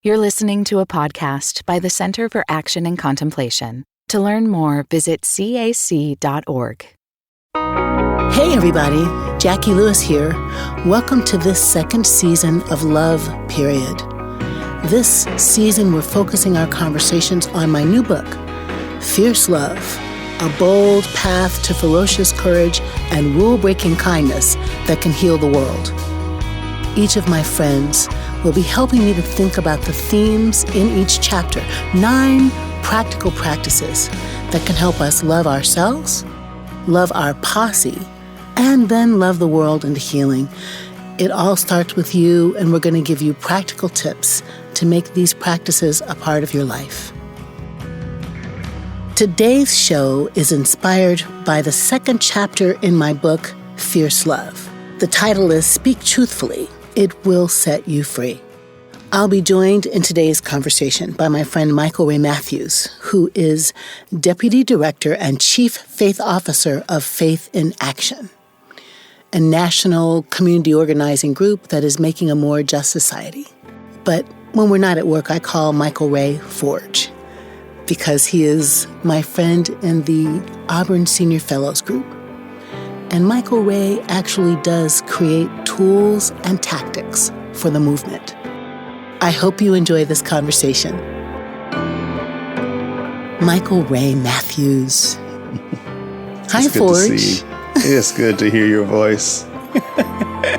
You're listening to a podcast by the Center for Action and Contemplation. To learn more, visit cac.org. Hey everybody, Jackie Lewis here. Welcome to this second season of Love, Period. This season we're focusing our conversations on my new book, Fierce Love, a bold path to ferocious courage and rule-breaking kindness that can heal the world. Each of my friends will be helping me to think about the themes in each chapter, 9 practical practices that can help us love ourselves, love our posse, and then love the world into healing. It all starts with you, and we're going to give you practical tips to make these practices a part of your life. Today's show is inspired by the second chapter in my book, Fierce Love. The title is Speak Truthfully. It will set you free. I'll be joined in today's conversation by my friend Michael Ray-Mathews, who is Deputy Director and Chief Faith Officer of Faith in Action, a national community organizing group that is making a more just society. But when we're not at work, I call Michael Ray Forge, because he is my friend in the Auburn Senior Fellows group. And Michael Ray actually does create tools and tactics for the movement. I hope you enjoy this conversation. Michael Ray-Mathews. Hi, Forge. It's good to hear your voice.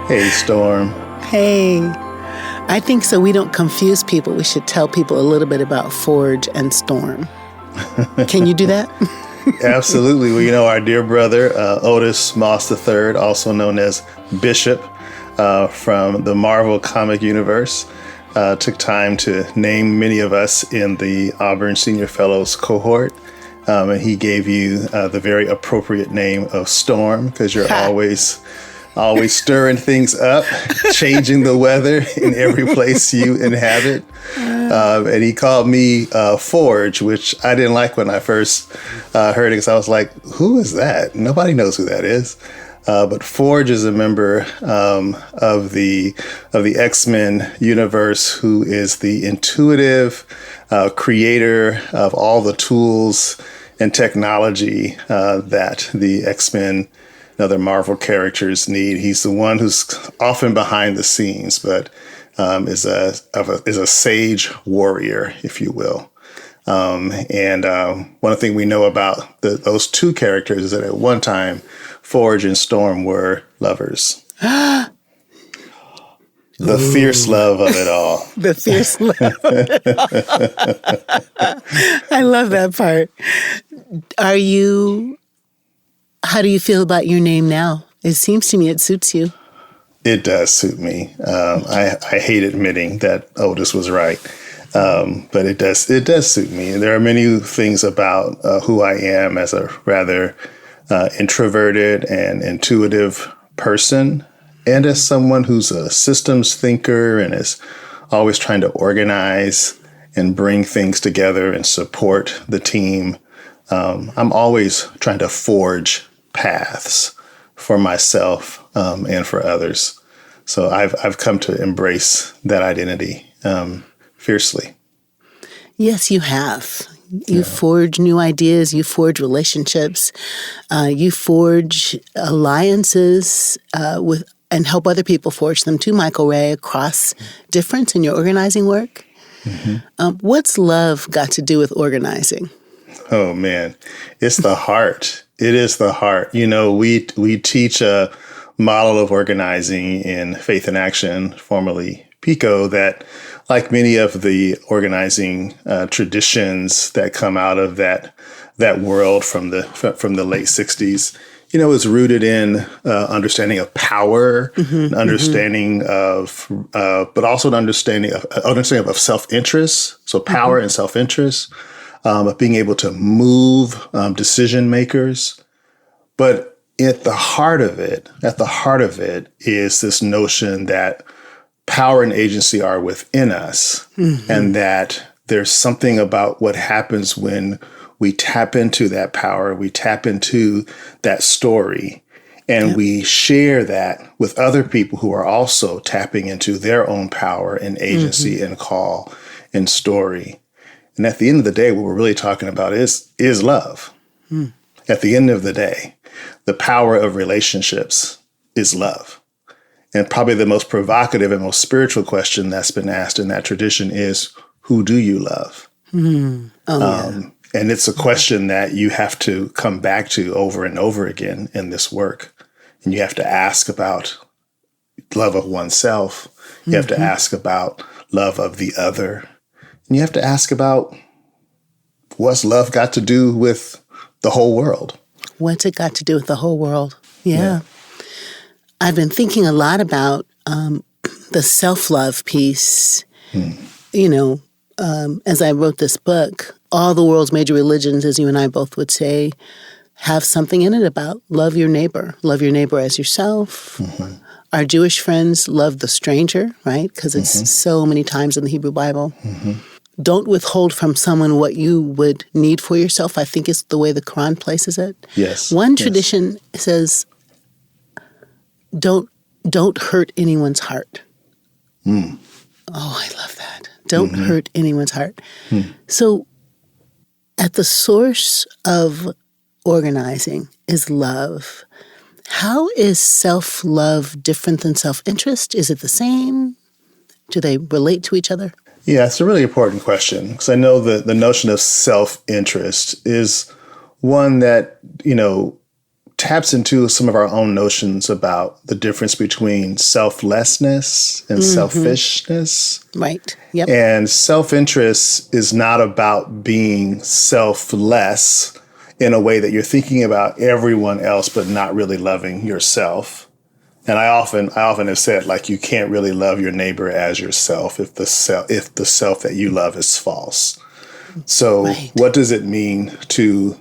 Hey, Storm. Hey. I think so we don't confuse people, we should tell people a little bit about Forge and Storm. Can you do that? Absolutely. Well, our dear brother, Otis Moss III, also known as Bishop from the Marvel comic universe, took time to name many of us in the Auburn Senior Fellows cohort. And he gave you the very appropriate name of Storm, because you're always stirring things up, changing the weather in every place you inhabit. And he called me Forge, which I didn't like when I first heard it, because I was like, who is that? Nobody knows who that is. But Forge is a member of the X-Men universe, who is the intuitive creator of all the tools and technology that the X-Men and other Marvel characters need. He's the one who's often behind the scenes, but is a sage warrior, if you will. And one thing we know about those two characters is that at one time, Forge and Storm were lovers. The fierce love of it all. The fierce love of it all. I love that part. How do you feel about your name now? It seems to me it suits you. It does suit me. I hate admitting that Otis was right, but it does suit me. And there are many things about who I am as a rather introverted and intuitive person, and as someone who's a systems thinker and is always trying to organize and bring things together and support the team. I'm always trying to forge paths for myself and for others. So I've come to embrace that identity fiercely. Yes, you have. You forge new ideas, you forge relationships, you forge alliances and help other people forge them too, Michael Ray, across difference in your organizing work. Mm-hmm. What's love got to do with organizing? Oh, man, it's the heart. It is the heart. We teach a model of organizing in Faith in Action, formerly PICO, that, like many of the organizing traditions that come out of that world from the late 60s, is rooted in understanding of power, understanding of, but also an understanding of self-interest. So power and self-interest, of being able to move decision makers. But at the heart of it is this notion that power and agency are within us, and that there's something about what happens when we tap into that power, we tap into that story, And we share that with other people who are also tapping into their own power and agency and call and story. And at the end of the day, what we're really talking about is love. At the end of the day, the power of relationships is love. And probably the most provocative and most spiritual question that's been asked in that tradition is, who do you love? And it's a question that you have to come back to over and over again in this work. And you have to ask about love of oneself. You have to ask about love of the other. And you have to ask about, what's love got to do with the whole world? What's it got to do with the whole world? Yeah. I've been thinking a lot about the self-love piece. You know, as I wrote this book, all the world's major religions, as you and I both would say, have something in it about love your neighbor as yourself. Our Jewish friends love the stranger, right? Because it's so many times in the Hebrew Bible. Don't withhold from someone what you would need for yourself, I think is the way the Quran places it. Yes. One tradition says, don't hurt anyone's heart. Oh, I love that. Don't hurt anyone's heart. So at the source of organizing is love. How is self-love different than self-interest? Is it the same? Do they relate to each other? Yeah, it's a really important question, because I know that the notion of self-interest is one that, taps into some of our own notions about the difference between selflessness and selfishness. Right. Yep. And self-interest is not about being selfless in a way that you're thinking about everyone else but not really loving yourself. And I often have said, like, you can't really love your neighbor as yourself if the self that you love is false. So what does it mean to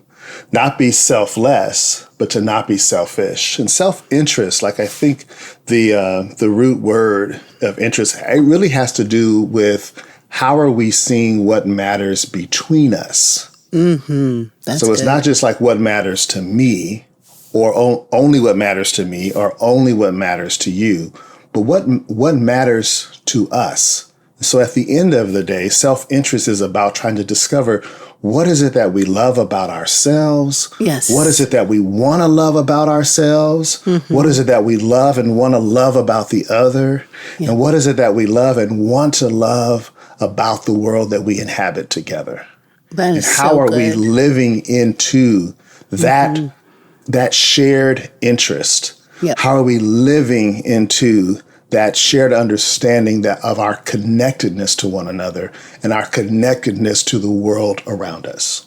not be selfless, but to not be selfish? And self-interest, like, I think the root word of interest, it really has to do with how are we seeing what matters between us. That's so it's good. Not just like what matters to me, or only what matters to me, or only what matters to you, but what matters to us. So at the end of the day, self-interest is about trying to discover, what is it that we love about ourselves? Yes. What is it that we want to love about ourselves? What is it that we love and want to love about the other? Yeah. And what is it that we love and want to love about the world that we inhabit together? That is and how so are good. we living into that shared interest? Yep. How are we living into that shared understanding that of our connectedness to one another and our connectedness to the world around us?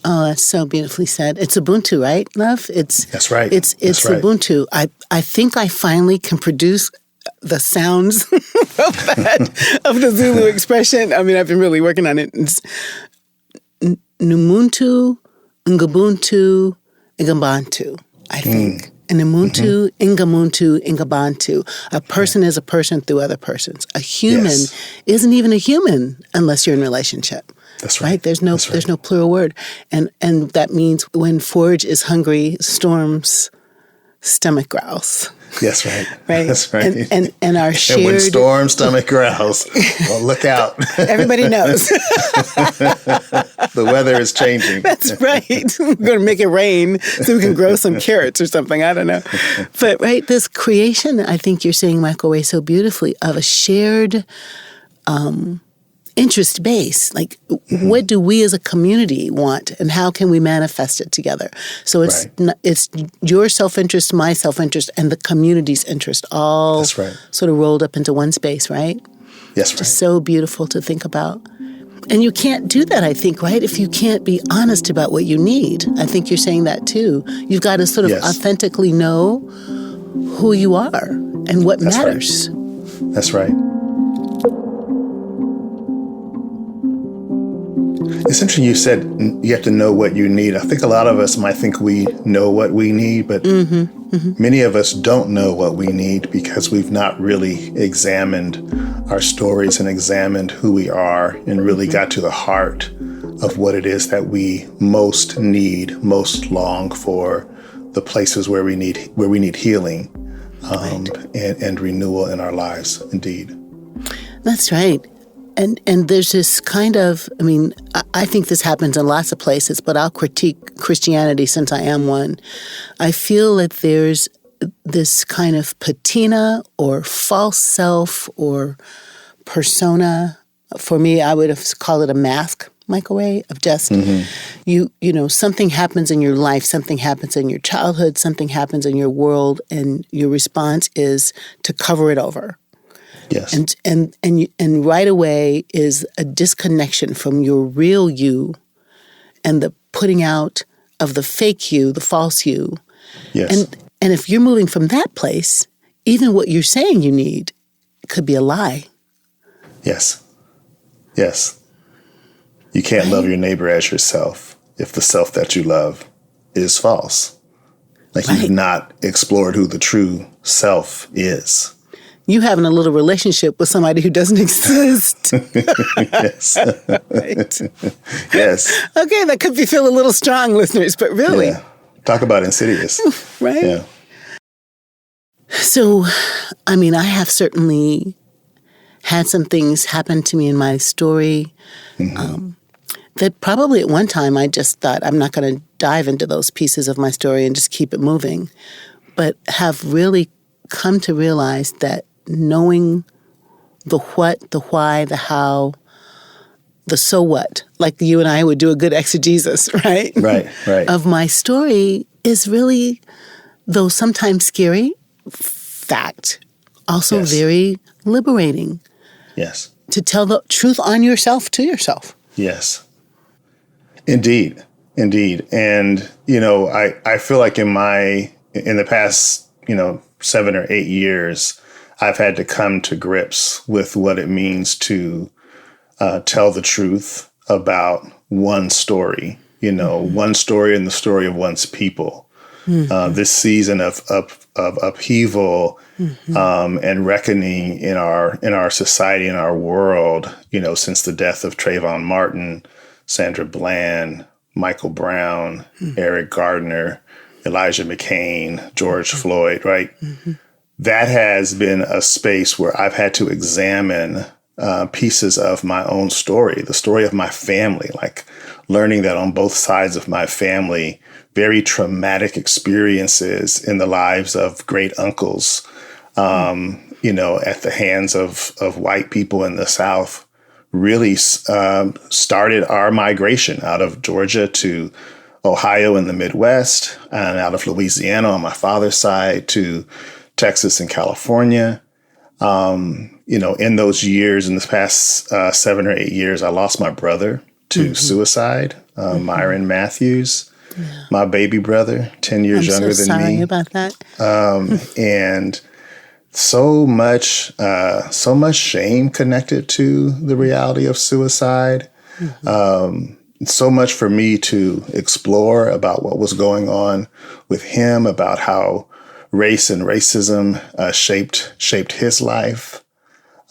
Oh, that's so beautifully said. It's Ubuntu, right, love? That's right. It's right. Ubuntu. I think I finally can produce the sounds of the Zulu expression. I mean, I've been really working on it. It's Numuntu, Ngubuntu, Ngabantu, I think. And Umuntu, Ngamuntu, Ngabantu. A person is a person through other persons. A human isn't even a human unless you're in relationship. That's right. There's no plural word. And that means when forage is hungry, storm's stomach growls. That's right. Right. That's right. And our shared... And when storm stomach growls, well, look out. Everybody knows. The weather is changing. That's right. We're going to make it rain so we can grow some carrots or something. I don't know. But, this creation, I think you're saying, Michael Ray, so beautifully, of a shared interest base. Like, what do we as a community want, and how can we manifest it together? So it's your self-interest, my self-interest, and the community's interest all sort of rolled up into one space, right? Yes, right. Just so beautiful to think about. And you can't do that, I think, right, if you can't be honest about what you need. I think you're saying that, too. You've got to sort of authentically know who you are and what matters. Right. That's right. It's interesting you said you have to know what you need. I think a lot of us might think we know what we need, but many of us don't know what we need because we've not really examined our stories and examined who we are and really got to the heart of what it is that we most need, most long for, the places where we need healing and renewal in our lives. Indeed. That's right. And there's this kind of, I think this happens in lots of places, but I'll critique Christianity since I am one. I feel that there's this kind of patina or false self or persona. For me, I would have called it a mask, Michael Ray, of just, something happens in your life, something happens in your childhood, something happens in your world, and your response is to cover it over. Yes. And right away is a disconnection from your real you and the putting out of the fake you, the false you. Yes. And if you're moving from that place, even what you're saying you need could be a lie. Yes. Yes. You can't love your neighbor as yourself if the self that you love is false. You've not explored who the true self is. You having a little relationship with somebody who doesn't exist. Yes. Right. Yes. Okay, that could feel a little strong, listeners, but really. Yeah. Talk about insidious. Right? Yeah. So, I have certainly had some things happen to me in my story that probably at one time I just thought I'm not going to dive into those pieces of my story and just keep it moving, but have really come to realize that knowing the what, the why, the how, the so what, like you and I would do a good exegesis, right? Right. Of my story is really, though sometimes scary, fact, also very liberating. Yes. To tell the truth on yourself to yourself. Yes. Indeed. And, I feel like in the past, 7 or 8 years, I've had to come to grips with what it means to tell the truth about one story, one story and the story of one's people. This season of upheaval and reckoning in our society, in our world, since the death of Trayvon Martin, Sandra Bland, Michael Brown, Eric Gardner, Elijah McCain, George Floyd, right? That has been a space where I've had to examine pieces of my own story, the story of my family, like learning that on both sides of my family, very traumatic experiences in the lives of great uncles, at the hands of white people in the South really started our migration out of Georgia to Ohio in the Midwest and out of Louisiana on my father's side to Texas and California. In those years, in this past 7 or 8 years, I lost my brother to suicide, Myron Matthews, my baby brother, 10 years younger than me. I'm so sorry about that. And so much shame connected to the reality of suicide. So much for me to explore about what was going on with him, about how race and racism shaped his life.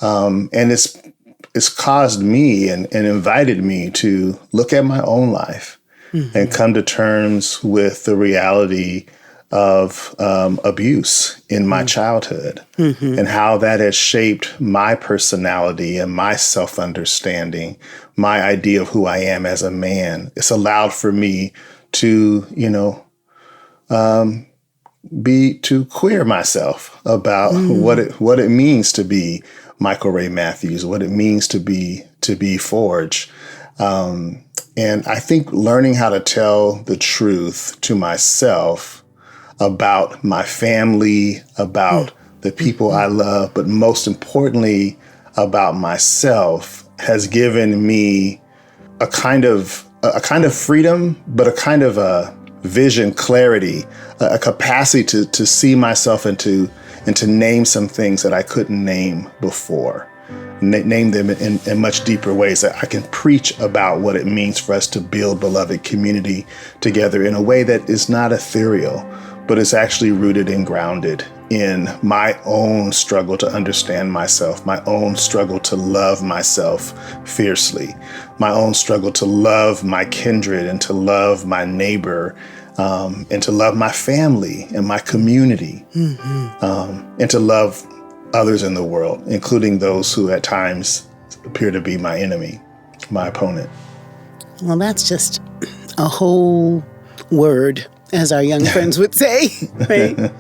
And it's caused me and invited me to look at my own life and come to terms with the reality of abuse in my childhood and how that has shaped my personality and my self-understanding, my idea of who I am as a man. It's allowed for me to, to queer myself about what it means to be Michael Ray-Mathews, what it means to be Forge. And I think learning how to tell the truth to myself about my family, about the people I love, but most importantly about myself has given me a kind of freedom, but a kind of a vision, clarity, a capacity to see myself and to name some things that I couldn't name before. Name them in much deeper ways, that I can preach about what it means for us to build beloved community together in a way that is not ethereal, but is actually rooted and grounded in my own struggle to understand myself, my own struggle to love myself fiercely, my own struggle to love my kindred and to love my neighbor and to love my family and my community, and to love others in the world, including those who at times appear to be my enemy, my opponent. Well, that's just a whole word, as our young friends would say, right?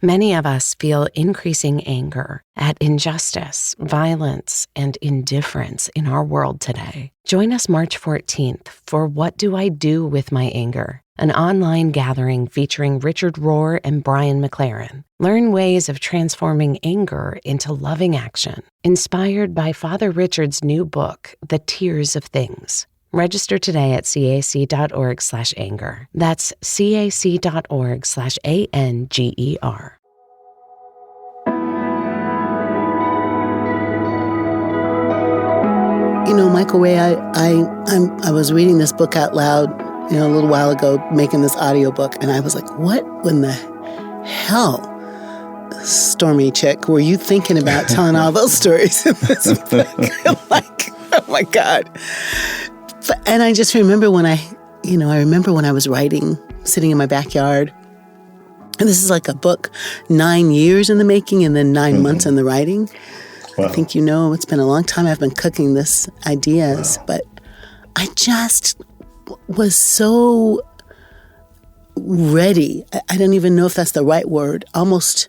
Many of us feel increasing anger at injustice, violence, and indifference in our world today. Join us March 14th for What Do I Do With My Anger? An online gathering featuring Richard Rohr and Brian McLaren. Learn ways of transforming anger into loving action. Inspired by Father Richard's new book, The Tears of Things. Register today at cac.org/anger. That's cac.org/ANGER. You know, Michael Ray, I was reading this book out loud, a little while ago, making this audiobook, and I was like, what in the hell, Stormy Chick, were you thinking about telling all those stories in this book? I'm like, oh my God. And I just remember when I was writing, sitting in my backyard, and this is like a book, 9 years in the making and then 9 months in the writing. Wow. I think it's been a long time I've been cooking this ideas, but I just was so ready. I don't even know if that's the right word, almost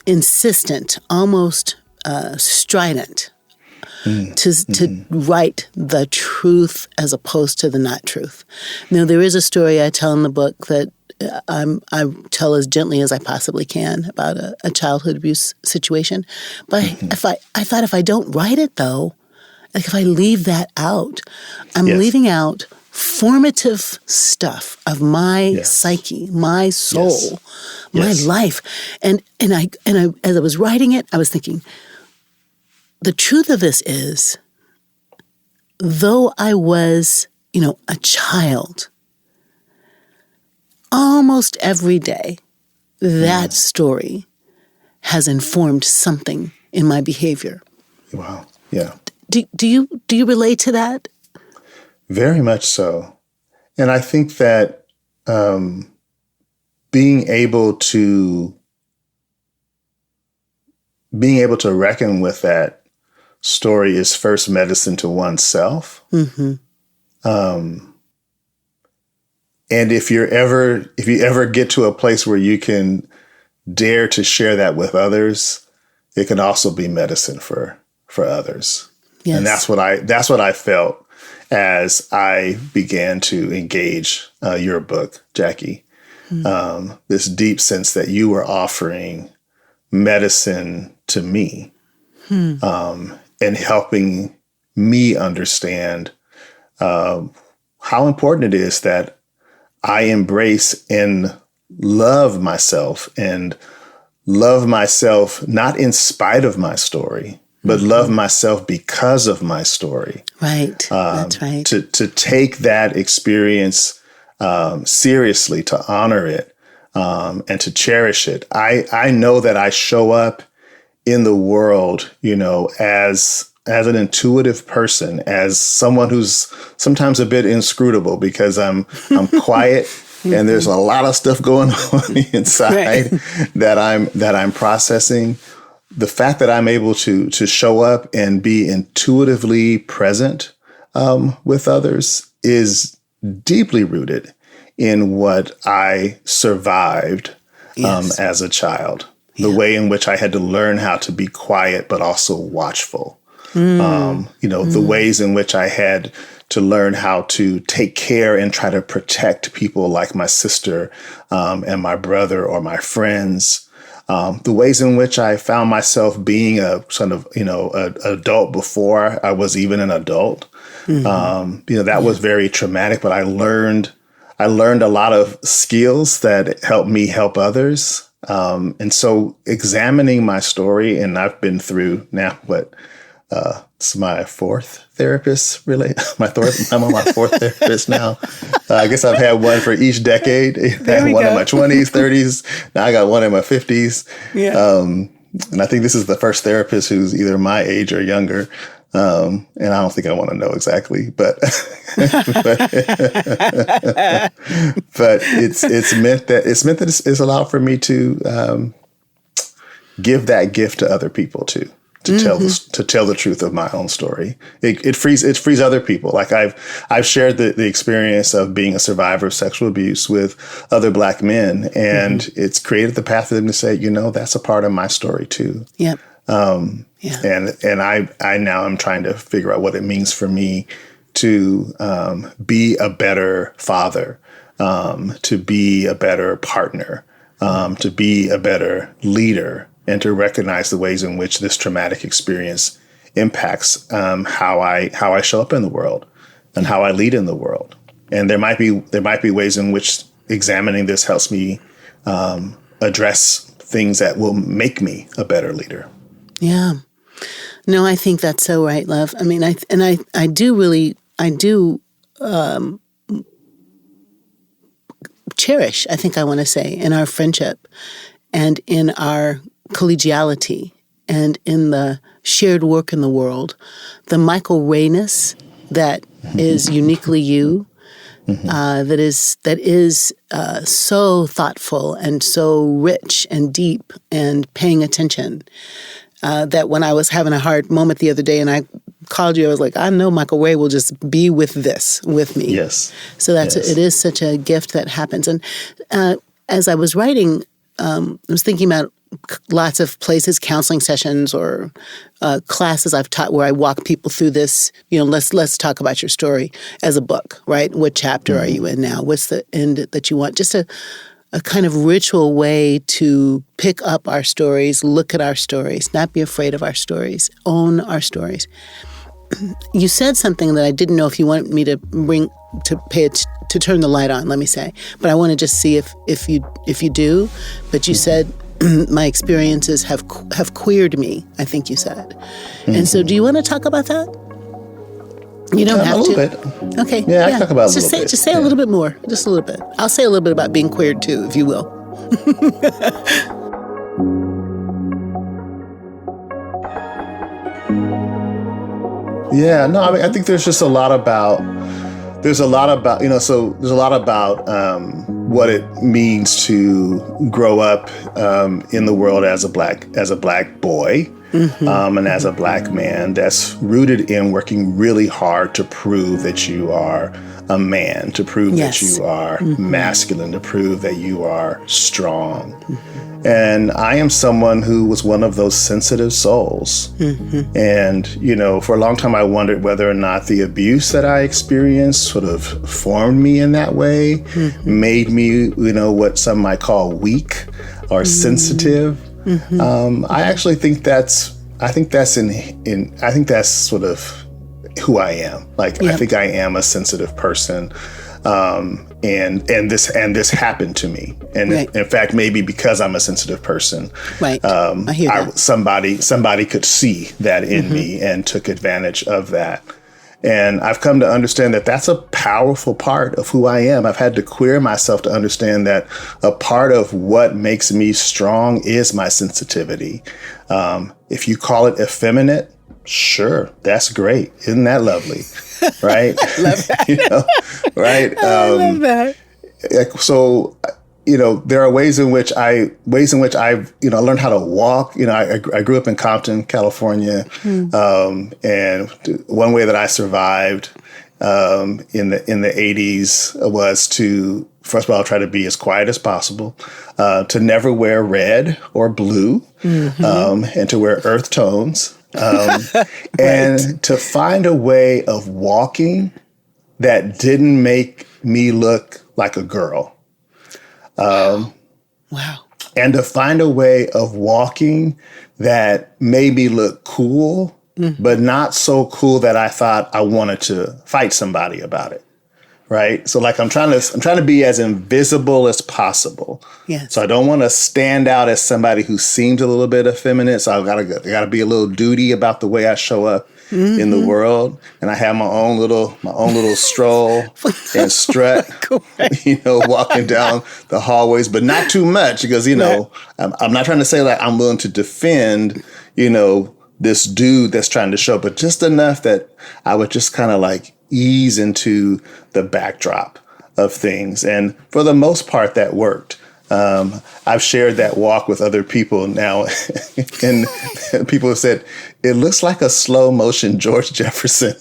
insistent, almost strident. To write the truth as opposed to the not truth. There is a story I tell in the book that I tell as gently as I possibly can about a childhood abuse situation. But I thought if I don't write it, though, like if I leave that out, I'm leaving out formative stuff of my psyche, my soul, my life. And I as I was writing it, I was thinking, the truth of this is, though I was, a child, almost every day, that story has informed something in my behavior. Wow. Yeah. Do you relate to that? Very much so. And I think that being able to reckon with that story is first medicine to oneself. And if you ever get to a place where you can dare to share that with others, it can also be medicine for others. Yes. And that's what I felt as I began to engage your book, Jackie. This deep sense that you were offering medicine to me, and helping me understand how important it is that I embrace and love myself, and love myself not in spite of my story, but love myself because of my story. Right. That's right. To take that experience seriously, to honor it, and to cherish it. I know that I show up in the world, as an intuitive person, as someone who's sometimes a bit inscrutable because I'm quiet and there's a lot of stuff going on inside that I'm processing. The fact that I'm able to show up and be intuitively present with others is deeply rooted in what I survived as a child. The way in which I had to learn how to be quiet, but also watchful. The ways in which I had to learn how to take care and try to protect people like my sister and my brother or my friends. The ways in which I found myself being a sort of, an adult before I was even an adult. That was very traumatic, but I learned a lot of skills that helped me help others. And so examining my story, and I've been through now, It's my fourth therapist, really. I'm on my fourth therapist now. I guess I've had one for each decade. I had one in my 20s, 30s. Now I got one in my 50s. Yeah. And I think this is the first therapist who's either my age or younger. And I don't think I want to know exactly, but but it's meant that it's allowed for me to give that gift to other people too. To tell the truth of my own story. It frees other people. Like I've shared the experience of being a survivor of sexual abuse with other Black men, and it's created the path for them to say, that's a part of my story too. Yep. And I now am trying to figure out what it means for me to be a better father, to be a better partner, to be a better leader, and to recognize the ways in which this traumatic experience impacts how I show up in the world and how I lead in the world. And there might be ways in which examining this helps me address things that will make me a better leader. Yeah. No, I think that's so right, love. I mean, I do cherish, I think I want to say, in our friendship and in our collegiality and in the shared work in the world, the Michael Rayness that is uniquely you, that is so thoughtful and so rich and deep and paying attention, that when I was having a hard moment the other day and I called you, I was like, I know Michael Ray will just be with me. Yes. So it is such a gift that happens. And as I was writing, I was thinking about lots of places, counseling sessions or classes I've taught where I walk people through this, let's talk about your story as a book, right? What chapter are you in now? What's the end that you want? Just a kind of ritual way to pick up our stories, look at our stories, not be afraid of our stories, own our stories. You said something that I didn't know if you wanted me to to turn the light on, let me say. But I want to just see if you do. But you said, my experiences have queered me, I think you said. And so do you want to talk about that? You don't have to. A little bit. Okay. Yeah, I can talk about it a little bit. Just say a little bit more. Just a little bit. I'll say a little bit about being queered too, if you will. Yeah, no, I mean, I think there's just a lot about what it means to grow up in the world as a black boy, and as a Black man that's rooted in working really hard to prove that you are a man, to prove that you are masculine, to prove that you are strong. And I am someone who was one of those sensitive souls. And, for a long time, I wondered whether or not the abuse that I experienced sort of formed me in that way, made me, what some might call weak or sensitive. I actually think that's sort of who I am. Like, I think I am a sensitive person. And this happened to me. And in fact, maybe because I'm a sensitive person, I hear that. Somebody could see that in me and took advantage of that. And I've come to understand that that's a powerful part of who I am. I've had to queer myself to understand that a part of what makes me strong is my sensitivity. If you call it effeminate, sure, that's great. Isn't that lovely? Right? I love that. Right? I love that. So, there are ways in which I've, learned how to walk. I grew up in Compton, California. And one way that I survived in the 80s was to, first of all, try to be as quiet as possible, to never wear red or blue, and to wear earth tones. And to find a way of walking that didn't make me look like a girl. Wow. And to find a way of walking that made me look cool, but not so cool that I thought I wanted to fight somebody about it. Right. So like I'm trying to be as invisible as possible. Yes. So I don't want to stand out as somebody who seems a little bit effeminate. So I gotta be a little duty about the way I show up in the world. And I have my own little stroll and strut, walking down the hallways, but not too much because, I'm not trying to say like I'm willing to defend, this dude that's trying to show, but just enough that I would just kind of like ease into the backdrop of things. And for the most part, that worked. I've shared that walk with other people now, and people have said, it looks like a slow motion George Jefferson.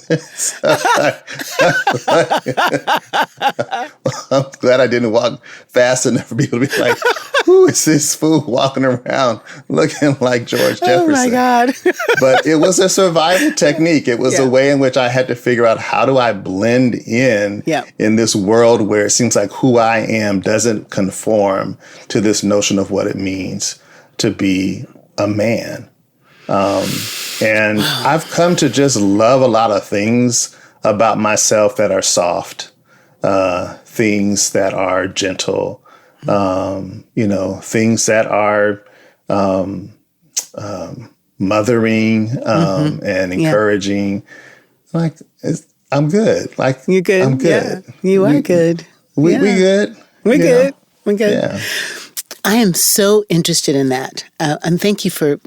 I'm glad I didn't walk fast enough for people to be like, who is this fool walking around looking like George Jefferson? Oh my God. But it was a survival technique. It was a way in which I had to figure out, how do I blend in this world where it seems like who I am doesn't conform to this notion of what it means to be a man. And I've come to just love a lot of things about myself that are soft, things that are gentle, things that are mothering and encouraging. Like, I'm good. Like, you're good. I'm good. Yeah, you are good. We good. We're good. We're good. Yeah. I am so interested in that, and thank you for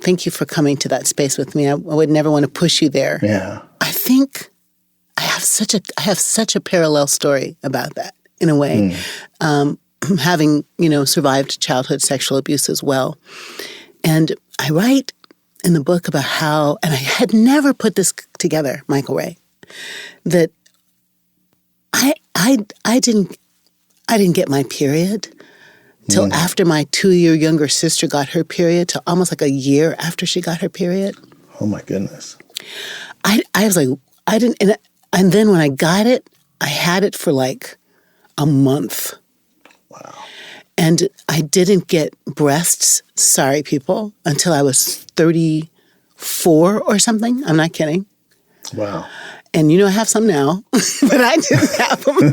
coming to that space with me. I would never want to push you there. Yeah, I think I have such a parallel story about that in a way, having survived childhood sexual abuse as well, and I write in the book about how, and I had never put this together, Michael Ray, that I didn't get my period till after my 2-year younger sister got her period, till almost like a year after she got her period. Oh my goodness. I was like, I didn't, and then when I got it, I had it for like a month. Wow. And I didn't get breasts, sorry people, until I was 34 or something. I'm not kidding. Wow. And I have some now, but I didn't have them.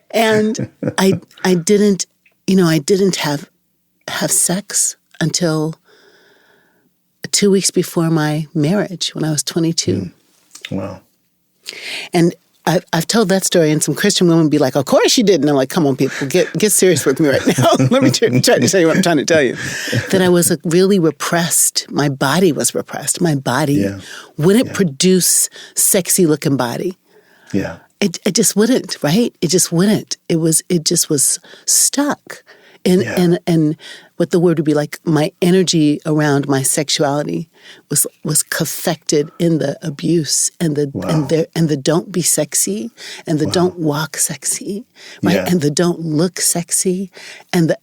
And I didn't have sex until 2 weeks before my marriage when I was 22. Wow. And I've told that story, and some Christian women be like, of course you did. And I'm like, come on, people, get serious with me right now. Let me try to tell you what I'm trying to tell you. That I was really repressed. My body was repressed. My body wouldn't produce sexy-looking body. Yeah. It just wouldn't, right? It just wouldn't. It just was stuck. And what the word would be like, my energy around my sexuality was caffected in the abuse and the don't be sexy and the don't walk sexy, right? And the don't look sexy and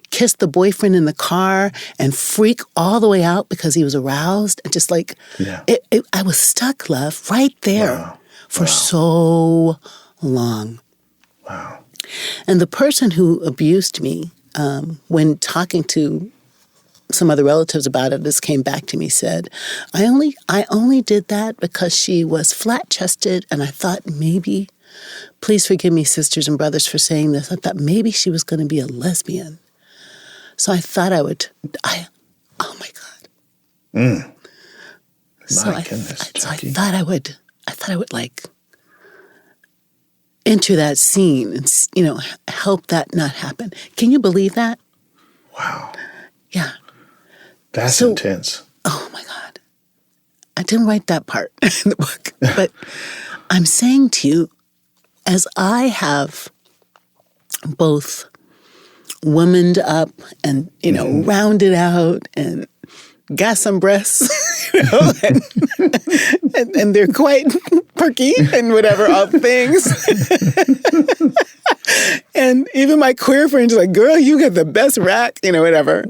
kiss the boyfriend in the car and freak all the way out because he was aroused and just like I was stuck, love, right there for so long. Wow. And the person who abused me, when talking to some other relatives about it, this came back to me, said, I only did that because she was flat-chested, and I thought maybe, please forgive me, sisters and brothers, for saying this, I thought maybe she was going to be a lesbian. So I thought oh my God. My goodness, so I thought I would like enter that scene and, help that not happen. Can you believe that? Wow. Yeah. That's intense. Oh my God. I didn't write that part in the book, but I'm saying to you, as I have both womaned up and, rounded out and got some breasts, and they're quite perky and whatever, all things. And even my queer friends are like, girl, you got the best rack, whatever.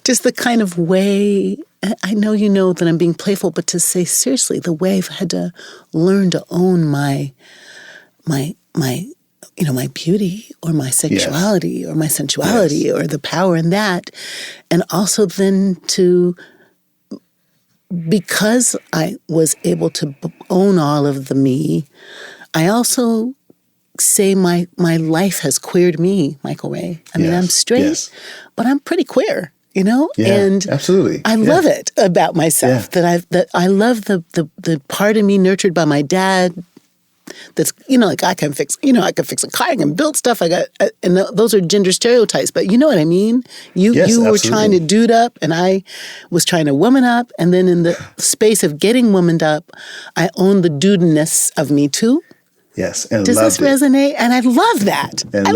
Just the kind of way, I know that I'm being playful, but to say seriously, the way I've had to learn to own my beauty or my sexuality or my sensuality or the power in that. And also then because I was able to own all of the me, I also say my life has queered me, Michael Ray. I mean, I'm straight, but I'm pretty queer, and absolutely. I love it about myself that I love the part of me nurtured by my dad. That's, I can fix a car, I can build stuff. And those are gender stereotypes, but you know what I mean? You were trying to dude up and I was trying to woman up. And then in the space of getting womaned up, I own the dudeness of me too. Yes. And does this resonate? And I love that. And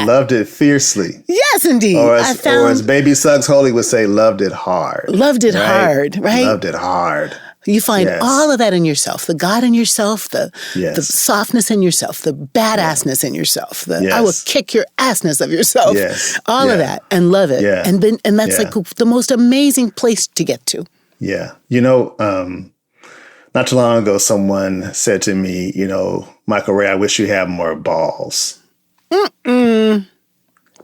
loved it fiercely. Yes, indeed. Or as Baby Suggs Holy would say, loved it hard. Loved it hard, right? Loved it hard. You find all of that in yourself, the God in yourself, the softness in yourself, the badassness in yourself, I will kick your assness of yourself, all of that, and love it. Yeah. And that's like the most amazing place to get to. Yeah. Not too long ago, someone said to me, Michael Ray, I wish you had more balls. Mm-mm.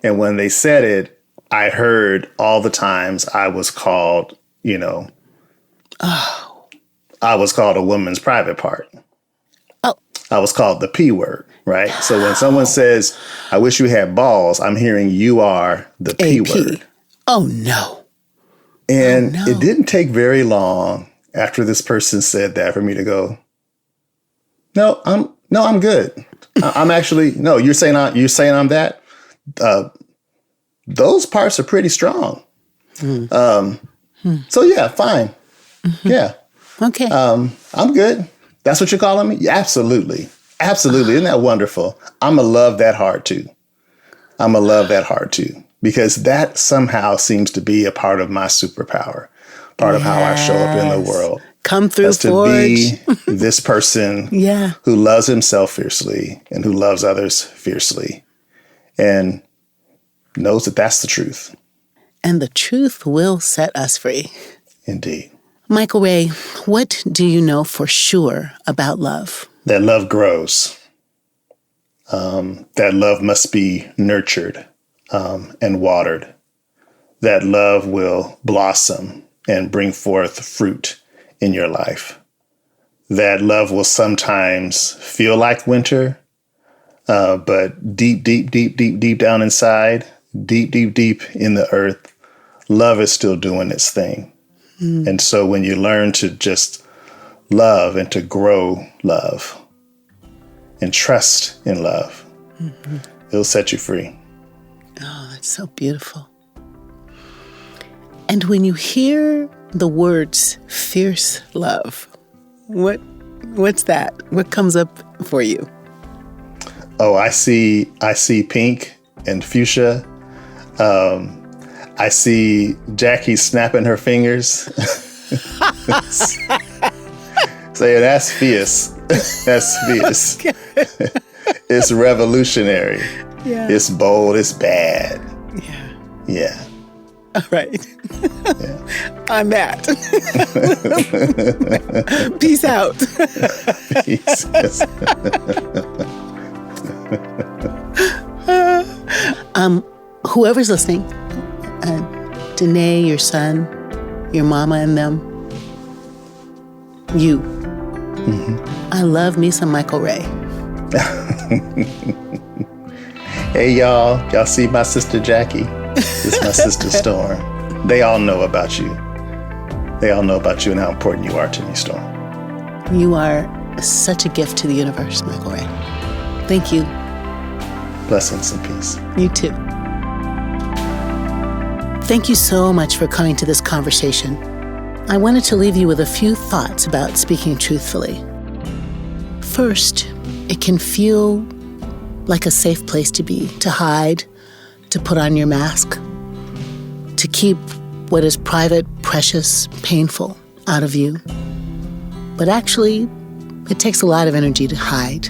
And when they said it, I heard all the times I was called, I was called a woman's private part. Oh. I was called the P word, right? So when someone says, I wish you had balls, I'm hearing you are the P word. Oh, no. And it didn't take very long after this person said that for me to go, no, I'm good. I'm actually, no, you're saying I'm that? Those parts are pretty strong. So yeah, fine. Mm-hmm. Yeah. Okay. I'm good. That's what you're calling me? Yeah, absolutely. Absolutely. Isn't that wonderful? I'm going to love that hard too. Because that somehow seems to be a part of my superpower, part of how I show up in the world. Come through, to be this person who loves himself fiercely and who loves others fiercely and knows that that's the truth. And the truth will set us free. Indeed. Michael Ray, what do you know for sure about love? That love grows. That love must be nurtured and watered. That love will blossom and bring forth fruit in your life. That love will sometimes feel like winter, but deep down inside, deep in the earth, love is still doing its thing. And so when you learn to just love and to grow love and trust in love, it'll set you free. Oh, that's so beautiful. And when you hear the words fierce love, what's that? What comes up for you? Oh, I see pink and fuchsia. I see Jackie snapping her fingers. Saying, that's fierce. That's fierce. It's revolutionary. Yeah. It's bold. It's bad. Yeah. Yeah. All right. Yeah. I'm that. Peace out. Peace. Whoever's listening, Danae, your son, your mama and them, you. Mm-hmm. I love me some Michael Ray. Hey, y'all see my sister Jackie? This is my sister Storm. They all know about you. They all know about you and how important you are to me, Storm. You are such a gift to the universe, Michael Ray. Thank you. Blessings and peace. You too. Thank you so much for coming to this conversation. I wanted to leave you with a few thoughts about speaking truthfully. First, it can feel like a safe place to be, to hide, to put on your mask, to keep what is private, precious, painful out of you. But actually, it takes a lot of energy to hide,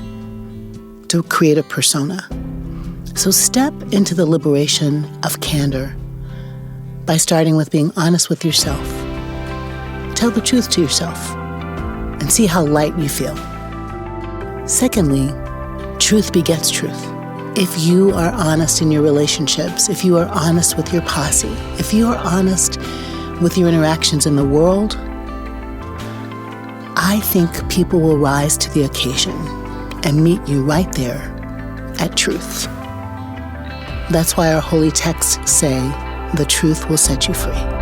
to create a persona. So step into the liberation of candor by starting with being honest with yourself. Tell the truth to yourself and see how light you feel. Secondly, truth begets truth. If you are honest in your relationships, if you are honest with your posse, if you are honest with your interactions in the world, I think people will rise to the occasion and meet you right there at truth. That's why our holy texts say, the truth will set you free.